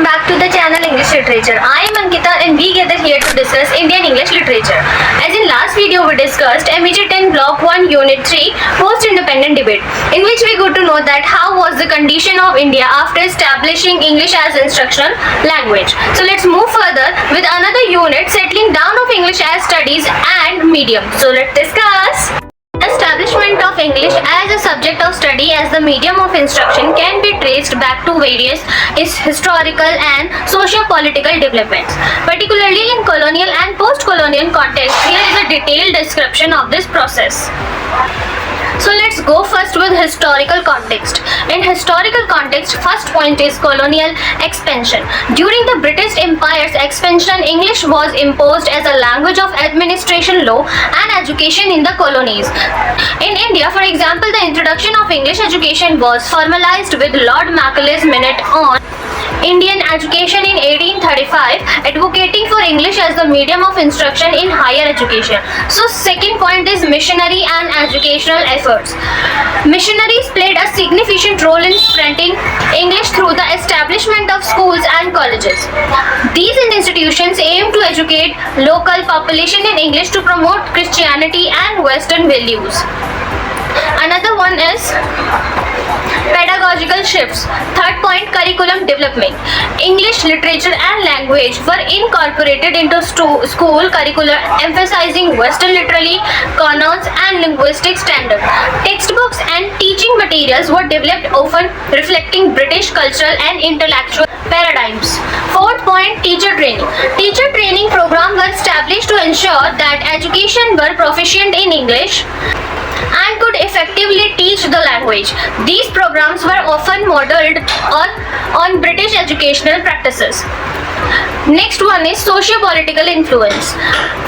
welcome back to the channel English Literature. I am Ankita and we gather here to discuss Indian English Literature. As in last video we discussed MEG 10 Block 1 Unit 3 Post-Independent Debate, in which we got to know that how was the condition of India after establishing English as instructional language. So let's move further with another unit, settling down of English as studies and medium. So let's discuss. Establishment of English as a subject of study as the medium of instruction can be traced back to various historical and socio-political developments, particularly in colonial and post-colonial context. Here is a detailed description of this process. So let's go first with historical context. In historical context, first point is colonial expansion. During the British Empire's expansion, English was imposed as a language of administration, law and education in the colonies. In India, for example, the introduction of English education was formalized with Lord Macaulay's Minute on Indian Education in 1835, advocating for English as the medium of instruction in higher education. So second point is missionary and educational efforts. Missionaries played a significant role in spreading English through the establishment of schools and colleges. These institutions aim to educate local population in English to promote Christianity and Western values. Another one is pedagogical shifts. Third point, curriculum development. English literature and language were incorporated into school curricula, emphasizing Western literary canons and linguistic standards. Textbooks and teaching materials were developed, often reflecting British cultural and intellectual paradigms. Fourth point, teacher training. Teacher training programs were established to ensure that education were proficient in English and could effectively teach the language. These programs were often modeled on British educational practices. Next one is socio-political influence.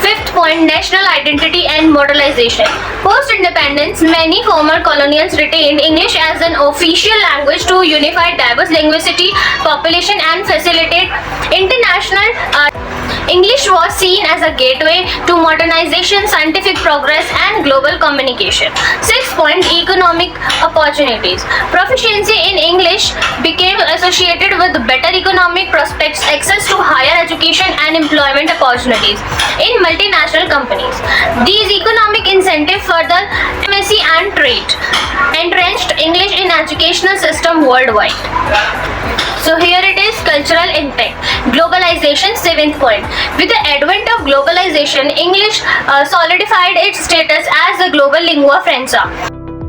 Fifth point, national identity and modernization. Post-independence, many former colonials retained English as an official language to unify diverse linguistic population and facilitate international English was seen as a gateway to modernization, scientific progress and global communication. Sixth point, economic opportunities. Proficiency in English became associated with better economic prospects, access to higher education and employment opportunities in multinational companies. These economic incentives further diplomacy and trade, entrenched English in educational system worldwide. So here it is, cultural impact. Globalization, seventh point. With the advent of globalization, English solidified its status as a global lingua franca.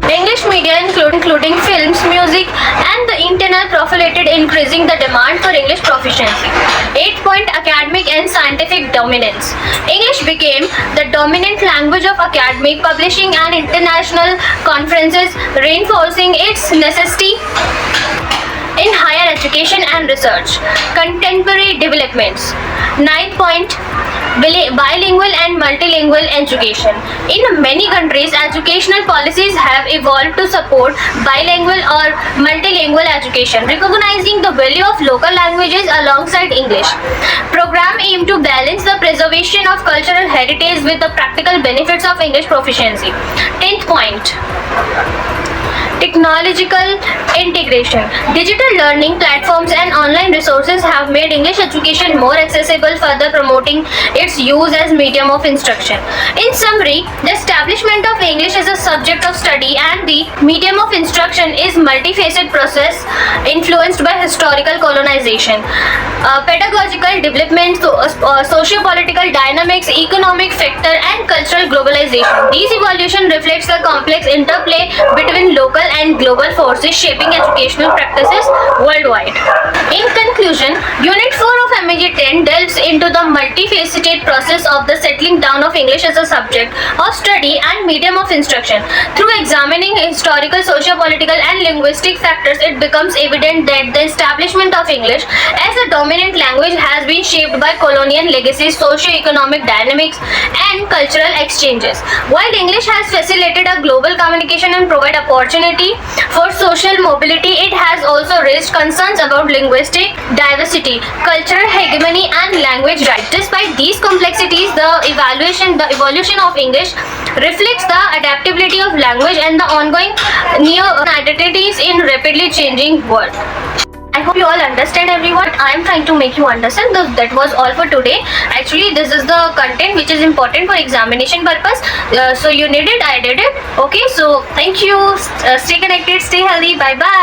English media, including films, music, and the internet, proliferated, increasing the demand for English proficiency. 8th point, academic and scientific dominance. English became the dominant language of academic publishing and international conferences, reinforcing its necessity in higher education and research. Contemporary developments. 9th point, bilingual and multilingual education. In many countries, educational policies have evolved to support bilingual or multilingual education, recognizing the value of local languages alongside English. Program aim to balance the preservation of cultural heritage with the practical benefits of English proficiency. 10th point, technological integration. Digital learning platforms and online resources have made English education more accessible, further promoting its use as medium of instruction. In summary, the establishment of English as a subject of study and the medium of instruction is multifaceted process influenced by historical colonization, pedagogical development, socio-political dynamics, economic factor and cultural globalization. These evolution reflects the complex interplay between local and global forces shaping educational practices worldwide. In conclusion, Unit 4 of MEG 10 delves into the multifaceted process of the settling down of English as a subject of study and medium of instruction. Through examining historical, socio-political and linguistic factors, it becomes evident that the establishment of English as a dominant language has been shaped by colonial legacies, socio-economic dynamics and cultural exchanges. While English has facilitated a global communication and provide opportunity for social mobility, it has also raised concerns about linguistic diversity, cultural hegemony and language rights. Despite these complexities, the evolution of English reflects the adaptability of language and the ongoing new identities in rapidly changing world. I hope you all understand everyone. I am trying to make you understand. That was all for today. Actually, this is the content which is important for examination purpose. So you need it, I did it. Okay, so thank you. Stay connected, stay healthy. Bye bye.